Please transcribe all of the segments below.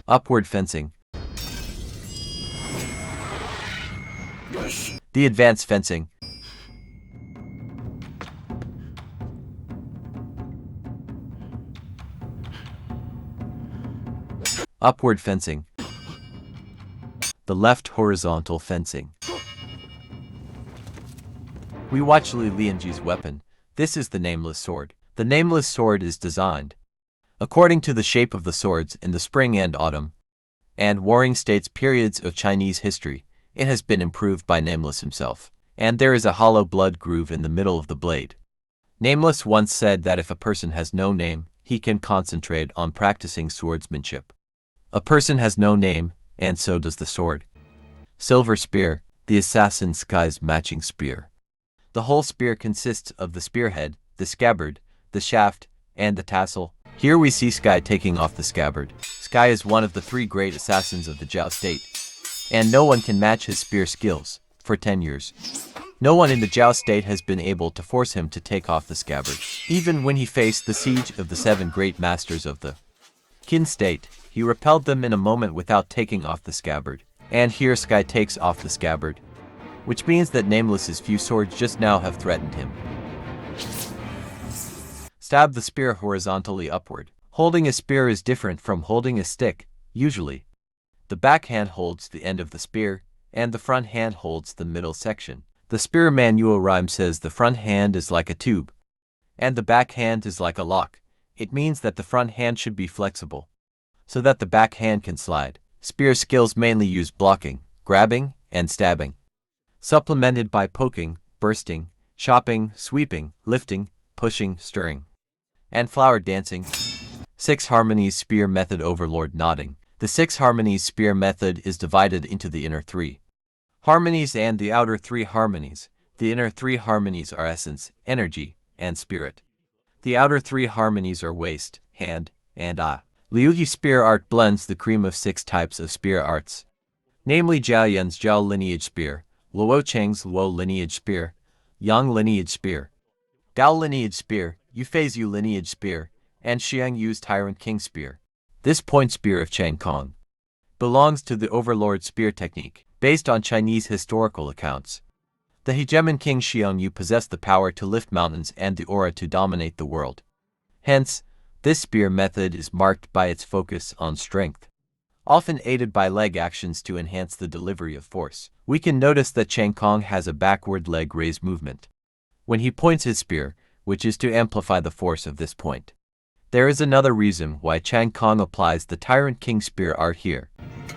Upward fencing. The advanced fencing. Upward fencing. The left horizontal fencing. We watch Li Lianji's weapon. This is the Nameless sword. The Nameless sword is designed according to the shape of the swords in the spring and autumn and warring states periods of Chinese history. It has been improved by Nameless himself, and there is a hollow blood groove in the middle of the blade. Nameless once said that if a person has no name, he can concentrate on practicing swordsmanship. A person has no name, and so does the sword. Silver spear, the assassin Sky's matching spear. The whole spear consists of the spearhead, the scabbard, the shaft, and the tassel. Here we see Sky taking off the scabbard. Sky is one of the 3 great assassins of the Zhao state, and no one can match his spear skills. For 10 years, no one in the Zhao state has been able to force him to take off the scabbard. Even when he faced the siege of the 7 great masters of the Qin state, he repelled them in a moment without taking off the scabbard. And here Sky takes off the scabbard, which means that Nameless's few swords just now have threatened him. Stab the spear horizontally upward. Holding a spear is different from holding a stick, usually. The back hand holds the end of the spear, and the front hand holds the middle section. The spear manual rhyme says the front hand is like a tube, and the back hand is like a lock. It means that the front hand should be flexible, so that the back hand can slide. Spear skills mainly use blocking, grabbing, and stabbing, supplemented by poking, bursting, chopping, sweeping, lifting, pushing, stirring, and flower dancing. 6 harmonies spear method. Overlord nodding. The 6 harmonies spear method is divided into the inner 3 harmonies and the outer 3 harmonies. The inner 3 harmonies are essence, energy, and spirit. The outer 3 harmonies are waist, hand, and eye. Liuyi spear art blends the cream of 6 types of spear arts, namely Zhao Yan's Zhao lineage spear, Luo Cheng's Luo lineage spear, Yang lineage spear, Dao lineage spear, Yufei's Yu lineage spear, and Xiang Yu's Tyrant King spear. This point spear of Chang Kong belongs to the Overlord spear technique, based on Chinese historical accounts. The hegemon King Xiang Yu possessed the power to lift mountains and the aura to dominate the world. Hence, this spear method is marked by its focus on strength, often aided by leg actions to enhance the delivery of force. We can notice that Chang Kong has a backward leg raise movement when he points his spear, which is to amplify the force of this point. There is another reason why Chang Kong applies the Tyrant King spear art here.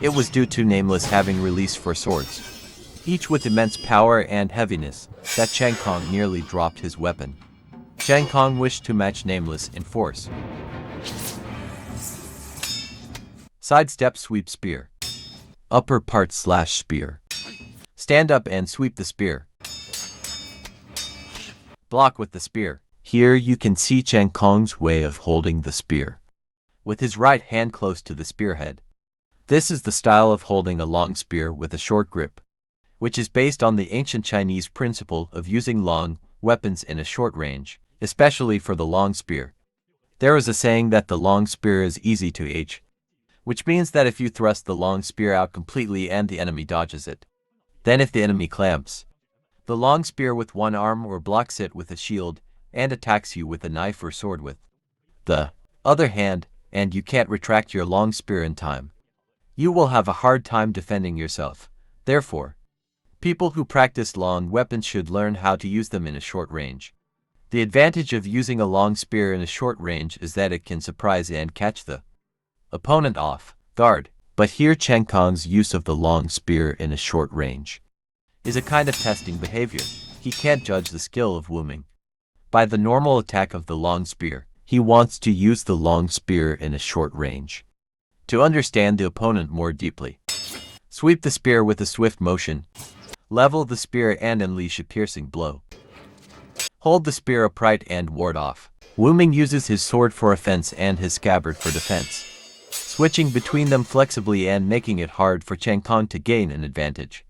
It was due to Nameless having released 4 swords, each with immense power and heaviness, that Chang Kong nearly dropped his weapon. Chang Kong wished to match Nameless in force. Sidestep sweep spear. Upper part slash spear. Stand up and sweep the spear. Block with the spear. Here you can see Chang Kong's way of holding the spear, with his right hand close to the spearhead. This is the style of holding a long spear with a short grip, which is based on the ancient Chinese principle of using long weapons in a short range, especially for the long spear. There is a saying that the long spear is easy to aim, which means that if you thrust the long spear out completely and the enemy dodges it, then if the enemy clamps the long spear with one arm or blocks it with a shield and attacks you with a knife or sword with the other hand, and you can't retract your long spear in time, you will have a hard time defending yourself. Therefore, people who practice long weapons should learn how to use them in a short range. The advantage of using a long spear in a short range is that it can surprise and catch the opponent off guard. But here Chang Kong's use of the long spear in a short range is a kind of testing behavior. He can't judge the skill of wooming by the normal attack of the long spear. He wants to use the long spear in a short range to understand the opponent more deeply. Sweep the spear with a swift motion. Level the spear and unleash a piercing blow. Hold the spear upright and ward off. Wooming uses his sword for offense and his scabbard for defense, switching between them flexibly and making it hard for Chang Kong to gain an advantage.